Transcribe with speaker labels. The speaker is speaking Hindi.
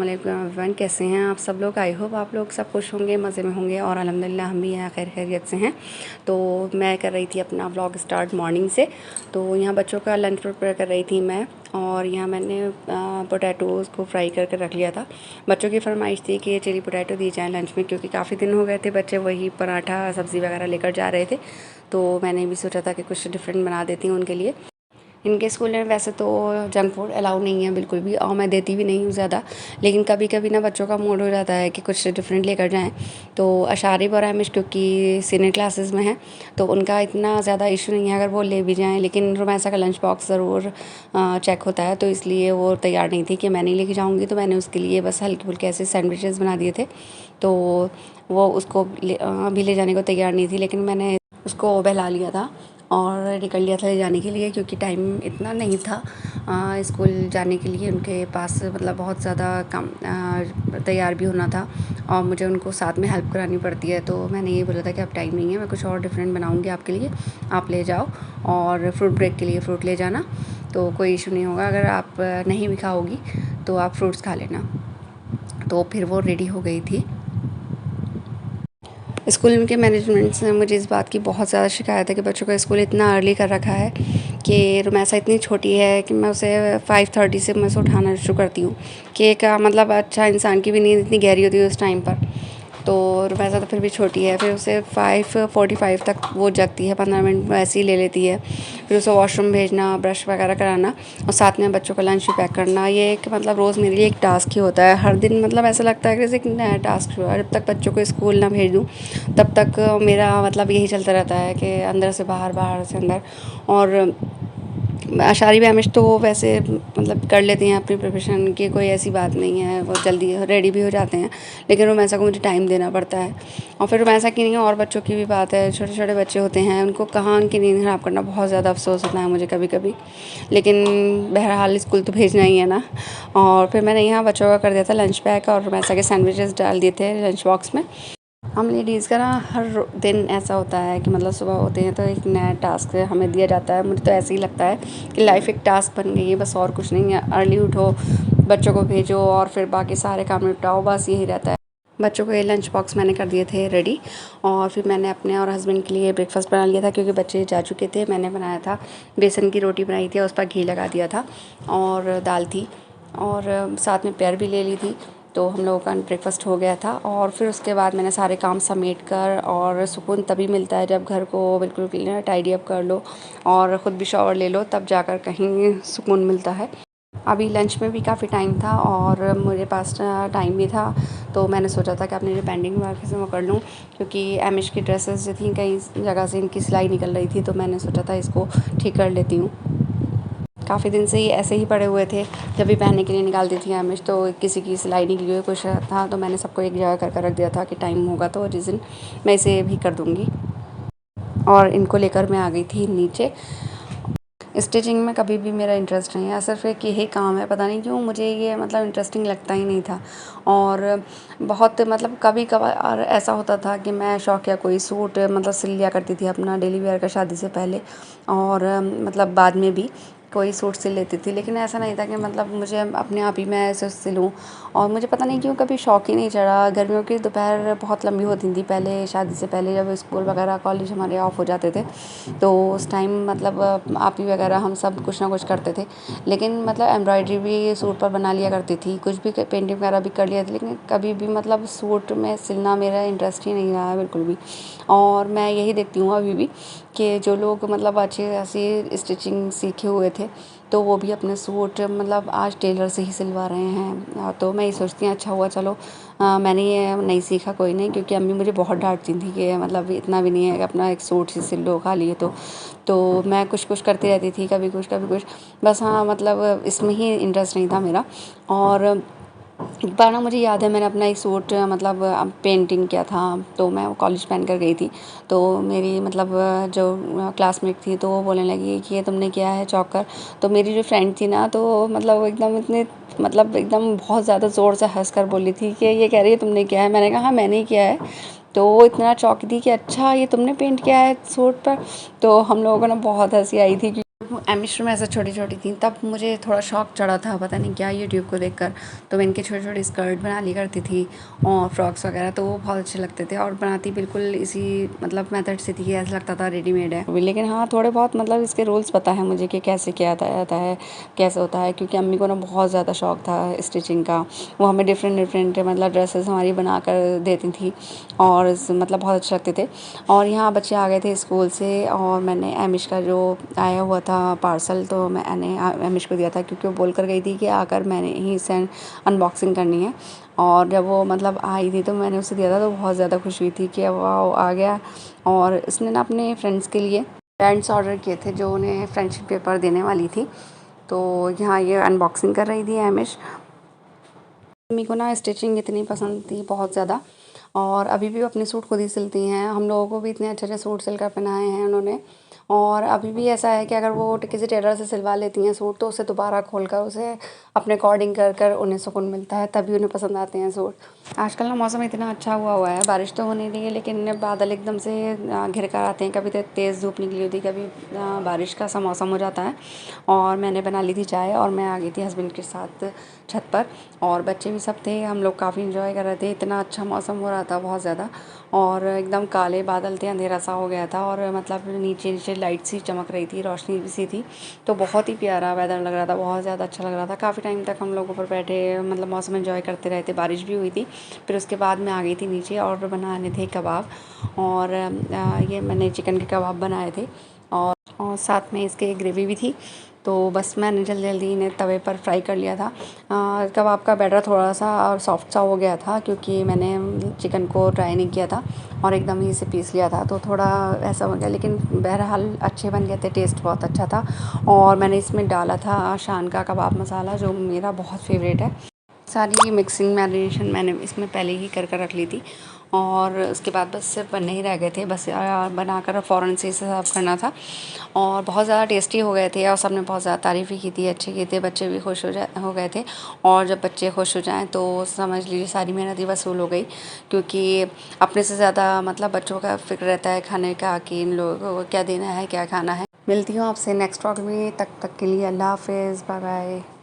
Speaker 1: एवरीवन, कैसे हैं आप सब लोग। आई होप आप लोग सब खुश होंगे, मज़े में होंगे और अल्हम्दुलिल्लाह हम भी यहाँ खैर खैरियत से हैं। तो मैं कर रही थी अपना व्लॉग स्टार्ट मॉर्निंग से। तो यहाँ बच्चों का लंच प्रिपेयर कर रही थी मैं, और यहाँ मैंने पोटैटोज़ को फ्राई करके रख लिया था। बच्चों की फरमाइश थी कि चिली पोटैटो दी जाए लंच में, क्योंकि काफ़ी दिन हो गए थे बच्चे वही पराठा सब्ज़ी वगैरह लेकर जा रहे थे। तो मैंने भी सोचा था कि कुछ डिफरेंट बना देती हूँ उनके लिए। इनके स्कूल में वैसे तो जंक फूड अलाउ नहीं है बिल्कुल भी, और मैं देती भी नहीं हूँ ज़्यादा। लेकिन कभी कभी ना बच्चों का मूड हो जाता है कि कुछ डिफरेंट लेकर जाएं। तो अशारिब और आमिश क्योंकि सीनियर क्लासेस में हैं, तो उनका इतना ज़्यादा इशू नहीं है अगर वो ले भी जाएं। लेकिन रुमैसा का लंच बॉक्स ज़रूर चेक होता है, तो इसलिए वो तैयार नहीं थी कि मैं नहीं लेके जाऊँगी। तो मैंने उसके लिए बस हल्के फुल्के ऐसे सैंडविचेस बना दिए थे। तो वो उसको भी ले जाने को तैयार नहीं थी, लेकिन मैंने उसको बहला लिया था और रेडी कर लिया था ले जाने के लिए, क्योंकि टाइम इतना नहीं था स्कूल जाने के लिए उनके पास। मतलब बहुत ज़्यादा काम तैयार भी होना था और मुझे उनको साथ में हेल्प करानी पड़ती है। तो मैंने ये बोला था कि अब टाइम नहीं है, मैं कुछ और डिफरेंट बनाऊंगी आपके लिए, आप ले जाओ। और फ्रूट ब्रेक के लिए फ्रूट ले जाना, तो कोई इशू नहीं होगा। अगर आप नहीं भी खाओगी तो आप फ्रूट्स खा लेना। तो फिर वो रेडी हो गई थी। स्कूल के मैनेजमेंट से मुझे इस बात की बहुत ज़्यादा शिकायत है कि बच्चों का स्कूल इतना अर्ली कर रखा है कि रुमैसा इतनी छोटी है कि मैं उसे 5:30 से मैं उसे उठाना शुरू करती हूँ कि एक मतलब अच्छा इंसान की भी नींद इतनी गहरी होती है उस टाइम पर। तो रुमैसा तो फिर भी छोटी है, फिर उसे 5:45 तक वो जगती है, 15 मिनट ऐसे ही ले लेती है। फिर उसे वॉशरूम भेजना, ब्रश वगैरह कराना और साथ में बच्चों का लंच भी पैक करना, ये एक मतलब रोज़ मेरे लिए एक टास्क ही होता है हर दिन। मतलब ऐसा लगता है कि जैसे एक नया टास्क हुआ। जब तक बच्चों को स्कूल ना भेज दूँ तब तक मेरा मतलब यही चलता रहता है कि अंदर से बाहर, बाहर से अंदर। और आशारी आमिश तो वैसे मतलब कर लेते हैं अपनी प्रिपरेशन की, कोई ऐसी बात नहीं है, वो जल्दी रेडी भी हो जाते हैं। लेकिन रुमैसा को मुझे टाइम देना पड़ता है। और फिर रुमैसा की नहीं और बच्चों की भी बात है, छोटे छोटे बच्चे होते हैं, उनको कहाँ उनकी नींद ख़राब करना, बहुत ज़्यादा अफसोस होता है मुझे कभी कभी। लेकिन बहरहाल स्कूल तो भेजना ही है ना। और फिर मैंने यहाँ बच्चों का कर दिया था लंच पैक, और रुमैसा के सैंडविचेस डाल दिए थे लंच बॉक्स में। हम लेडीज़ का ना हर दिन ऐसा होता है कि मतलब सुबह होते हैं तो एक नया टास्क हमें दिया जाता है। मुझे तो ऐसे ही लगता है कि लाइफ एक टास्क बन गई है, बस और कुछ नहीं है। अर्ली उठो, बच्चों को भेजो और फिर बाकी सारे काम निपटाओ, बस यही रहता है। बच्चों के लंच बॉक्स मैंने कर दिए थे रेडी, और फिर मैंने अपने और हस्बैंड के लिए ब्रेकफास्ट बना लिया था, क्योंकि बच्चे जा चुके थे। मैंने बनाया था बेसन की रोटी बनाई थी, उस पर घी लगा दिया था, और दाल थी, और साथ में पेयर भी ले ली थी। तो हम लोगों का ब्रेकफास्ट हो गया था। और फिर उसके बाद मैंने सारे काम समेट कर, और सुकून तभी मिलता है जब घर को बिल्कुल टाइडी अप कर लो और ख़ुद भी शॉवर ले लो, तब जाकर कहीं सुकून मिलता है। अभी लंच में भी काफ़ी टाइम था और मेरे पास टाइम भी था, तो मैंने सोचा था कि अपनी जो पेंडिंग वर्क है वो कर लूँ, क्योंकि एमिश की ड्रेसेस जो थी कई जगह से इनकी सिलाई निकल रही थी, तो मैंने सोचा था इसको ठीक कर लेती हूँ। काफ़ी दिन से ही ऐसे ही पड़े हुए थे, जब भी पहनने के लिए निकालती थी आमिश, तो किसी की सिलाई निकली हुई कुछ था, तो मैंने सबको एक जगह कर रख दिया था कि टाइम होगा तो जिस दिन मैं इसे भी कर दूँगी। और इनको लेकर मैं आ गई थी नीचे। स्टिचिंग में कभी भी मेरा इंटरेस्ट नहीं है, सिर्फ एक यही काम है, पता नहीं क्यों मुझे ये मतलब इंटरेस्टिंग लगता ही नहीं था। और बहुत मतलब कभी कभार ऐसा होता था कि मैं शौकिया कोई सूट मतलब सिल लिया करती थी अपना डेली वेयर का शादी से पहले, और मतलब बाद में भी कोई सूट सिल लेती थी। लेकिन ऐसा नहीं था कि मतलब मुझे अपने आप ही मैं ऐसे सिलूँ, और मुझे पता नहीं क्यों कभी शौक ही नहीं चढ़ा। गर्मियों की दोपहर बहुत लंबी होती थी पहले, शादी से पहले, जब स्कूल वगैरह कॉलेज हमारे ऑफ हो जाते थे, तो उस टाइम मतलब आप ही वगैरह हम सब कुछ ना कुछ करते थे। लेकिन मतलब एम्ब्रॉयडरी भी सूट पर बना लिया करती थी, कुछ भी पेंटिंग वगैरह भी कर लिया था, लेकिन कभी भी मतलब सूट में सिलना मेरा इंटरेस्ट ही नहीं रहा है बिल्कुल भी। और मैं यही देखती हूँ अभी भी कि जो लोग मतलब अच्छी ऐसी स्टिचिंग सीखे हुए थे, तो वो भी अपने सूट मतलब आज टेलर से ही सिलवा रहे हैं। तो मैं ये सोचती हूँ अच्छा हुआ चलो मैंने ये नहीं सीखा, कोई नहीं, क्योंकि अम्मी मुझे बहुत डांटती थी कि मतलब इतना भी नहीं है कि अपना एक सूट से सिल लो खाली है। तो मैं कुछ कुछ करती रहती थी, कभी कुछ कभी कुछ, बस हाँ मतलब इसमें ही इंटरेस्ट नहीं था मेरा। और एक बार ना मुझे याद है मैंने अपना एक सूट मतलब पेंटिंग किया था, तो मैं कॉलेज पहन कर गई थी। तो मेरी मतलब जो क्लासमेट थी, तो वो बोलने लगी कि ये तुमने किया है चौक कर। तो मेरी जो फ्रेंड थी ना, तो मतलब एकदम इतने मतलब एकदम बहुत ज़्यादा ज़ोर से हंस कर बोली थी कि ये कह रही है तुमने किया है। मैंने कहा हाँ मैंने ही किया है। तो वो इतना चौंकी थी कि अच्छा ये तुमने पेंट किया है सूट पर। तो हम लोगों को ना बहुत हंसी आई थी। एमिश में ऐसे छोटी-छोटी थी तब मुझे थोड़ा शौक चढ़ा था पता नहीं क्या यूट्यूब को देखकर। तो मैं इनके छोटे-छोटे स्कर्ट बना लिया करती थी और फ्रॉक्स वगैरह, तो वो बहुत अच्छे लगते थे और बनाती बिल्कुल इसी मतलब मेथड से थी कि ऐसा लगता था रेडीमेड है। लेकिन हाँ, थोड़े बहुत मतलब इसके रूल्स पता है मुझे कि कैसे किया जाता है, कैसे होता है, क्योंकि अम्मी को ना बहुत ज़्यादा शौक था स्टिचिंग का। वो हमें डिफरेंट मतलब ड्रेसेस हमारी बना कर देती थी और मतलब बहुत अच्छे लगते थे। और यहाँ बच्चे आ गए थे स्कूल से और मैंने एमिश का जो आया हुआ था पार्सल तो मैंने एमिश को दिया था, क्योंकि वो बोल कर गई थी कि आकर मैंने ही इसे अनबॉक्सिंग करनी है। और जब वो मतलब आई थी तो मैंने उसे दिया था, तो बहुत ज़्यादा खुश हुई थी कि वाह आ गया। और इसने ना अपने फ्रेंड्स के लिए पेंट्स ऑर्डर किए थे जो उन्हें फ्रेंडशिप पेपर देने वाली थी। तो यहाँ ये अनबॉक्सिंग कर रही थी एमिश। मम्मी को ना स्टिचिंग इतनी पसंद थी बहुत ज़्यादा, और अभी भी वो अपने सूट खुद ही सिलती हैं। हम लोगों को भी इतने अच्छे अच्छे सूट सिलकर पहनाए हैं उन्होंने। और अभी भी ऐसा है कि अगर वो किसी टेलर से सिलवा लेती हैं सूट तो उसे दोबारा खोलकर उसे अपने अकॉर्डिंग कर कर उन्हें सुकून मिलता है, तभी उन्हें पसंद आते हैं सूट। आजकल ना मौसम इतना अच्छा हुआ है, बारिश तो हो नहीं रही है लेकिन बादल एकदम से घिर कर आते हैं, कभी तेज़ धूप निकली होती है, कभी बारिश का सा मौसम हो जाता है। और मैंने बना ली थी चाय और मैं आ गई थी हस्बैंड के साथ छत पर, और बच्चे भी सब थे। हम लोग काफ़ी इंजॉय कर रहे थे, इतना अच्छा मौसम हो रहा था बहुत ज़्यादा, और एकदम काले बादल थे, अंधेरा सा हो गया था और मतलब नीचे नीचे लाइट सी चमक रही थी, रोशनी भी सी थी। तो बहुत ही प्यारा वेदर लग रहा था, बहुत ज़्यादा अच्छा लग रहा था। काफ़ी टाइम तक हम लोग ऊपर बैठे मतलब मौसम एंजॉय करते रहे थे, बारिश भी हुई थी। फिर उसके बाद मैं आ गई थी नीचे और बनाने थे कबाब, और ये मैंने चिकन के कबाब बनाए थे और साथ में इसके ग्रेवी भी थी। तो बस मैंने जल्दी जल्दी इन्हें तवे पर फ्राई कर लिया था। कबाब का बैटर थोड़ा सा सॉफ्ट सा हो गया था क्योंकि मैंने चिकन को ड्राई नहीं किया था और एकदम ही इसे पीस लिया था, तो थोड़ा ऐसा हो गया, लेकिन बहरहाल अच्छे बन गए थे, टेस्ट बहुत अच्छा था। और मैंने इसमें डाला था शान का कबाब मसाला जो मेरा बहुत फेवरेट है। सारी मिक्सिंग मैरिनेशन मैंने इसमें पहले ही कर कर रख ली थी, और उसके बाद बस सिर्फ बनने ही रह गए थे, बस बनाकर फ़ौरन से इसे सर्व करना था। और बहुत ज़्यादा टेस्टी हो गए थे और सबने बहुत ज़्यादा तारीफ़ भी की थी, अच्छे किए थे, बच्चे भी खुश हो गए थे। और जब बच्चे खुश हो जाएं तो समझ लीजिए सारी मेहनत ही वसूल हो गई, क्योंकि अपने से ज़्यादा मतलब बच्चों का फ़िक्र रहता है खाने का कि इन लोगों को क्या देना है, क्या खाना है। मिलती हूँ आपसे नेक्स्ट व्लॉग में, तब तक के लिए अल्लाह हाफ़िज़, बाय बाय।